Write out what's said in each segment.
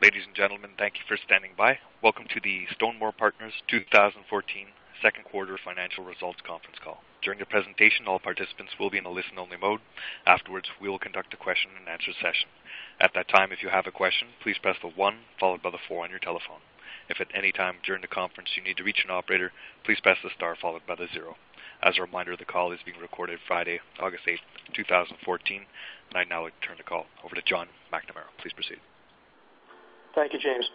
Ladies and gentlemen, thank you for standing by. Welcome to the Stonemor Partners 2014 second quarter financial results conference call. During the presentation, all participants will be in a listen-only mode. Afterwards, we will conduct a question-and-answer session. At that time, if you have a question, please press the 1 followed by the 4 on your telephone. If at any time during the conference you need to reach an operator, please press the star followed by the 0. As a reminder, the call is being recorded Friday, August 8, 2014, and I'd now like to turn the call over to John McNamara. Please proceed. Thank you, James.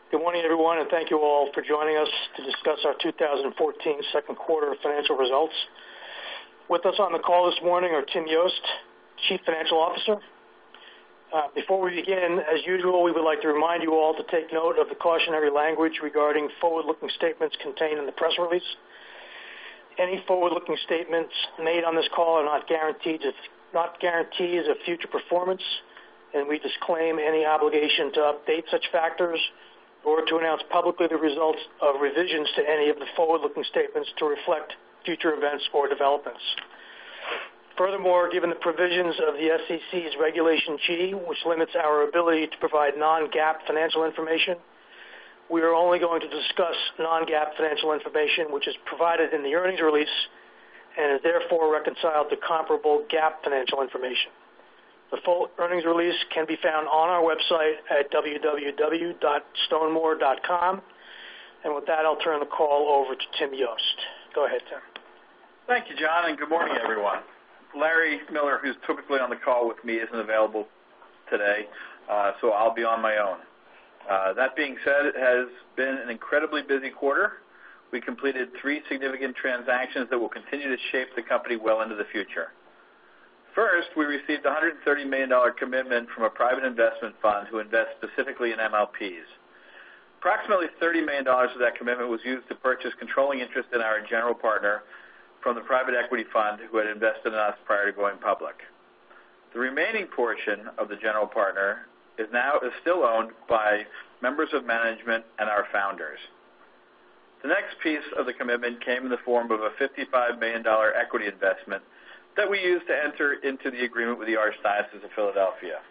Good morning, everyone, and thank you all for joining us to discuss our 2014 second quarter financial results. With us on the call this morning are Tim Yost, Chief Financial Officer. Before we begin, as usual, we would like to remind you all to take note of the cautionary language regarding forward-looking statements contained in the press release. Any forward-looking statements made on this call are not guarantees of future performance, and we disclaim any obligation to update such factors or to announce publicly the results of revisions to any of the forward-looking statements to reflect future events or developments. Furthermore, given the provisions of the SEC's Regulation G, which limits our ability to provide non-GAAP financial information, we are only going to discuss non-GAAP financial information which is provided in the earnings release and is therefore reconciled to comparable GAAP financial information. The full earnings release can be found on our website at www.stonemor.com. And with that, I'll turn the call over to Tim Yost. Go ahead, Tim. Thank you, John, and good morning, everyone. Larry Miller, who's typically on the call with me, isn't available today, so I'll be on my own. That being said, it has been an incredibly busy quarter. We completed 3 significant transactions that will continue to shape the company well into the future. First, we received a $130 million commitment from a private investment fund who invests specifically in MLPs. Approximately $30 million of that commitment was used to purchase controlling interest in our general partner from the private equity fund who had invested in us prior to going public. The remaining portion of the general partner is still owned by members of management and our founders. The next piece of the commitment came in the form of a $55 million equity investment that we used to enter into the agreement with the Archdiocese of Philadelphia.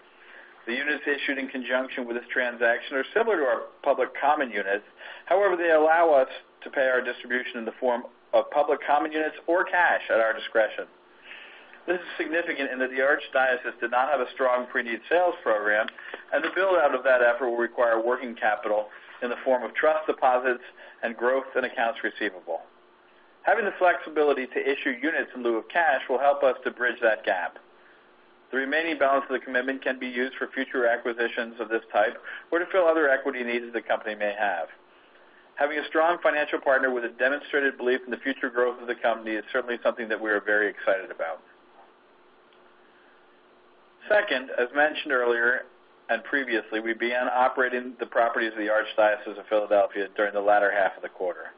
The units issued in conjunction with this transaction are similar to our public common units. However, they allow us to pay our distribution in the form of public common units or cash at our discretion. This is significant in that the Archdiocese did not have a strong pre-need sales program, and the build-out of that effort will require working capital in the form of trust deposits and growth in accounts receivable. Having the flexibility to issue units in lieu of cash will help us to bridge that gap. The remaining balance of the commitment can be used for future acquisitions of this type or to fill other equity needs the company may have. Having a strong financial partner with a demonstrated belief in the future growth of the company is certainly something that we are very excited about. Second, as mentioned earlier and previously, we began operating the properties of the Archdiocese of Philadelphia during the latter half of the quarter.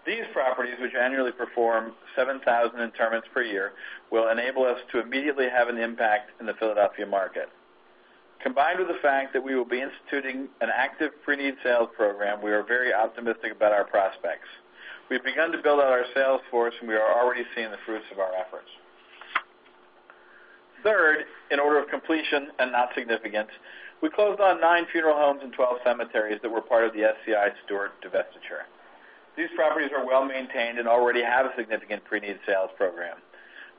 These properties, which annually perform 7,000 interments per year, will enable us to immediately have an impact in the Philadelphia market. Combined with the fact that we will be instituting an active pre-need sales program, we are very optimistic about our prospects. We've begun to build out our sales force, and we are already seeing the fruits of our efforts. Third, in order of completion and not significance, we closed on 9 funeral homes and 12 cemeteries that were part of the SCI Stewart divestiture. These properties are well maintained and already have a significant pre-need sales program.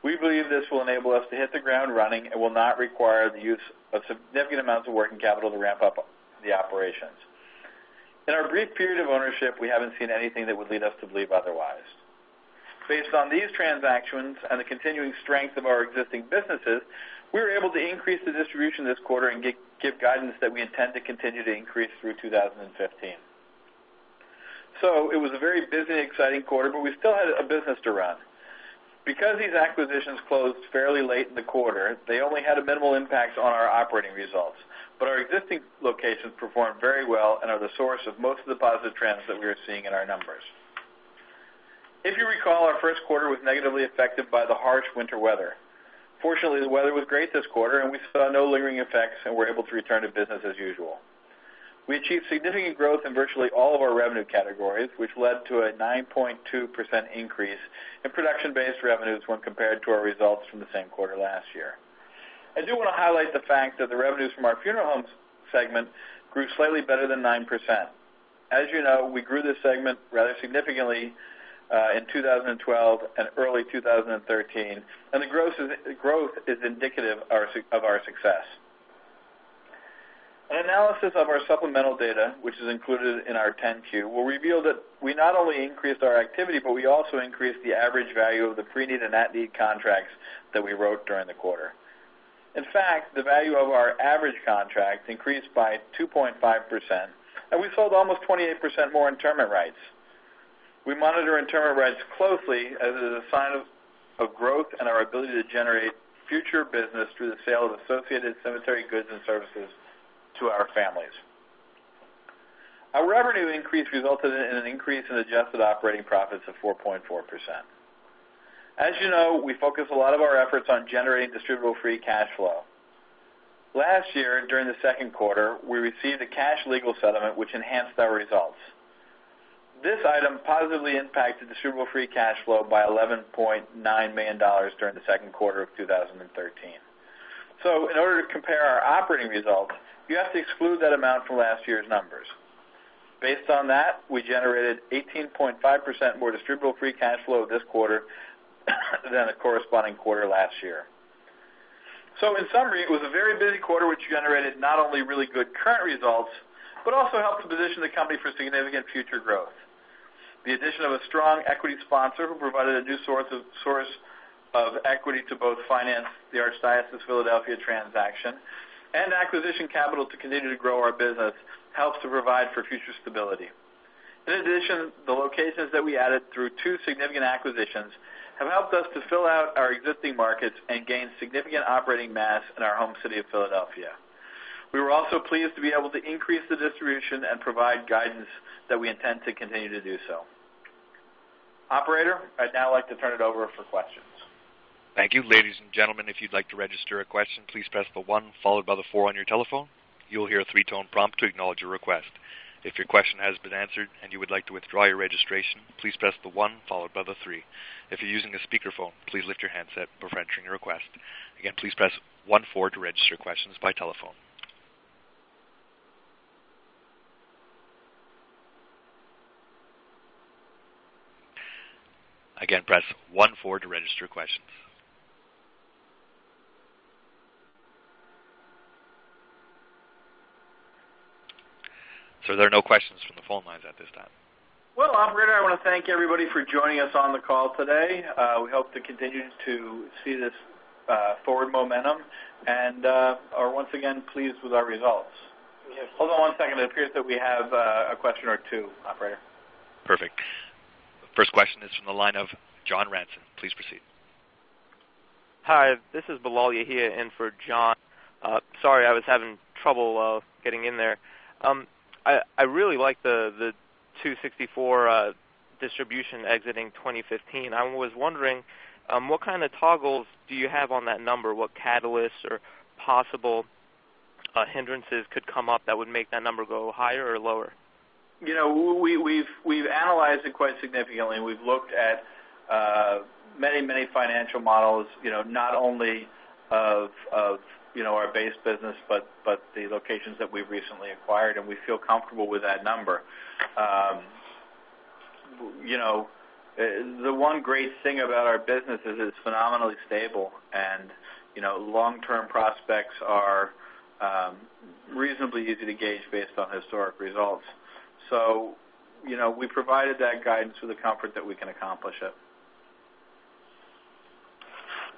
We believe this will enable us to hit the ground running and will not require the use of significant amounts of working capital to ramp up the operations. In our brief period of ownership, we haven't seen anything that would lead us to believe otherwise. Based on these transactions and the continuing strength of our existing businesses, we were able to increase the distribution this quarter and give guidance that we intend to continue to increase through 2015. So it was a very busy and exciting quarter, but we still had a business to run. Because these acquisitions closed fairly late in the quarter, they only had a minimal impact on our operating results. But our existing locations performed very well and are the source of most of the positive trends that we are seeing in our numbers. If you recall, our first quarter was negatively affected by the harsh winter weather. Fortunately, the weather was great this quarter, and we saw no lingering effects and were able to return to business as usual. We achieved significant growth in virtually all of our revenue categories, which led to a 9.2% increase in production-based revenues when compared to our results from the same quarter last year. I do want to highlight the fact that the revenues from our funeral homes segment grew slightly better than 9%. As you know, we grew this segment rather significantly in 2012 and early 2013, and the growth is indicative of our success. An analysis of our supplemental data, which is included in our 10-Q, will reveal that we not only increased our activity, but we also increased the average value of the pre-need and at-need contracts that we wrote during the quarter. In fact, the value of our average contract increased by 2.5%, and we sold almost 28% more interment rights. We monitor interment rights closely as it is a sign of growth and our ability to generate future business through the sale of associated cemetery goods and services to our families. Our revenue increase resulted in an increase in adjusted operating profits of 4.4%. As you know, we focus a lot of our efforts on generating distributable free cash flow. Last year, during the second quarter, we received a cash legal settlement which enhanced our results. This item positively impacted distributable free cash flow by $11.9 million during the second quarter of 2013. So in order to compare our operating results, you have to exclude that amount from last year's numbers. Based on that, we generated 18.5% more distributable free cash flow this quarter than the corresponding quarter last year. So in summary, it was a very busy quarter which generated not only really good current results, but also helped to position the company for significant future growth. The addition of a strong equity sponsor who provided a new source of equity to both finance the Archdiocese Philadelphia transaction and acquisition capital to continue to grow our business helps to provide for future stability. In addition, the locations that we added through 2 significant acquisitions have helped us to fill out our existing markets and gain significant operating mass in our home city of Philadelphia. We were also pleased to be able to increase the distribution and provide guidance that we intend to continue to do so. Operator, I'd now like to turn it over for questions. Thank you. Ladies and gentlemen, if you'd like to register a question, please press the 1 followed by the 4 on your telephone. You'll hear a 3-tone prompt to acknowledge your request. If your question has been answered and you would like to withdraw your registration, please press the 1 followed by the 3. If you're using a speakerphone, please lift your handset before entering your request. Again, please press 1-4 to register questions by telephone. Again, press 1-4 to register questions. So there are no questions from the phone lines at this time. Well, Operator, I want to thank everybody for joining us on the call today. We hope to continue to see this forward momentum and are once again pleased with our results. Yes. Hold on one second. It appears that we have a question or two, Operator. Perfect. The first question is from the line of John Ranson. Please proceed. Hi, this is Bilal Yahia in for John. Sorry, I was having trouble getting in there. I really like the 264 distribution exiting 2015. I was wondering what kind of toggles do you have on that number? What catalysts or possible hindrances could come up that would make that number go higher or lower? You know, we've analyzed it quite significantly. We've looked at many financial models. You know, not only of our base business, but the locations that we've recently acquired, and we feel comfortable with that number. The one great thing about our business is it's phenomenally stable, and long-term prospects are reasonably easy to gauge based on historic results. So, we provided that guidance with the comfort that we can accomplish it.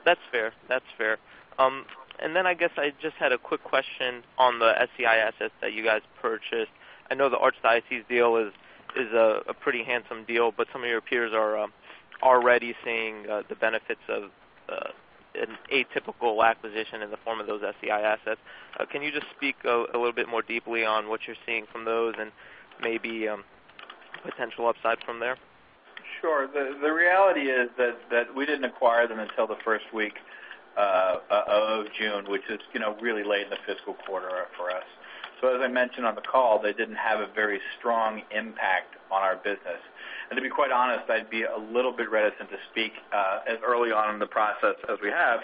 That's fair. And then I guess I just had a quick question on the SCI assets that you guys purchased. I know the Archdiocese deal is a pretty handsome deal, but some of your peers are already seeing the benefits of an atypical acquisition in the form of those SCI assets. Can you just speak a little bit more deeply on what you're seeing from those and maybe potential upside from there? Sure. The reality is that we didn't acquire them until the first week of June, which is really late in the fiscal quarter for us. So as I mentioned on the call, they didn't have a very strong impact on our business. And to be quite honest, I'd be a little bit reticent to speak as early on in the process as we have,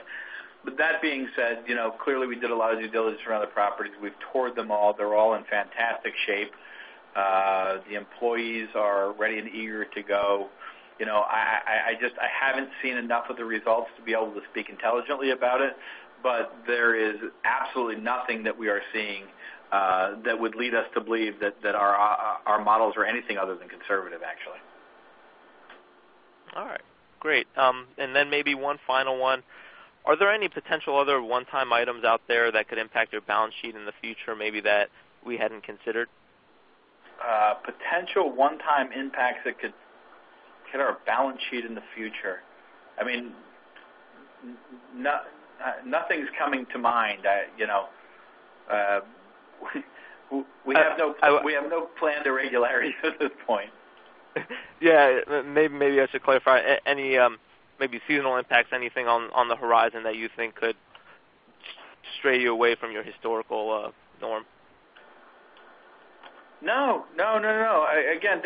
But that being said, clearly we did a lot of due diligence around the properties. We've toured them all. They're all in fantastic shape. The employees are ready and eager to go. I haven't seen enough of the results to be able to speak intelligently about it, but there is absolutely nothing that we are seeing that would lead us to believe that our models are anything other than conservative, actually. All right, great. And then maybe one final one. Are there any potential other one-time items out there that could impact your balance sheet in the future, maybe that we hadn't considered? Potential one-time impacts that could hit our balance sheet in the future. I mean, nothing's coming to mind. We have no planned irregularities at this point. Yeah, maybe I should clarify. Any maybe seasonal impacts, anything on the horizon that you think could stray you away from your historical norm? No. Again,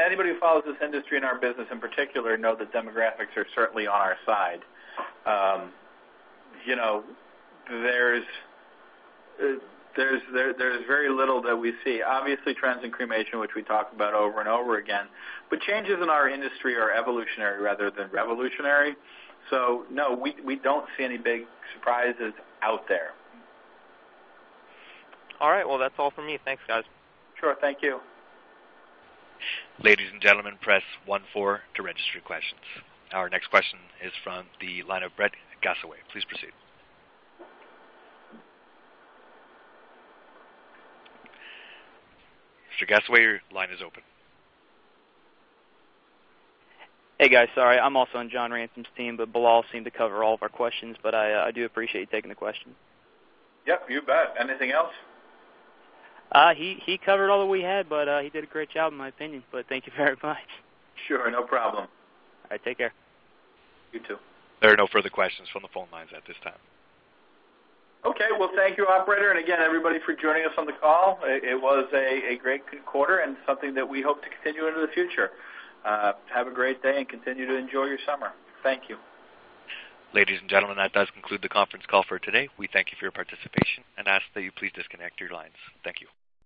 anybody who follows this industry and our business in particular know that demographics are certainly on our side. There's very little that we see. Obviously, trends in cremation, which we talk about over and over again, but changes in our industry are evolutionary rather than revolutionary. So, no, we don't see any big surprises out there. All right, well, that's all for me. Thanks, guys. Sure, thank you. Ladies and gentlemen, press 1-4 to register questions. Our next question is from the line of Brett Gassaway. Please proceed. Mr. Gassaway, your line is open. Hey, guys, sorry. I'm also on John Ransom's team, but Bilal seemed to cover all of our questions, but I do appreciate you taking the question. Yep, you bet. Anything else? He covered all that we had, but he did a great job in my opinion, but thank you very much. Sure, no problem. All right, take care. You too. There are no further questions from the phone lines at this time. Okay, well, thank you, operator, and again, everybody for joining us on the call. It was a great quarter and something that we hope to continue into the future. Have a great day and continue to enjoy your summer. Thank you. Ladies and gentlemen, that does conclude the conference call for today. We thank you for your participation and ask that you please disconnect your lines. Thank you.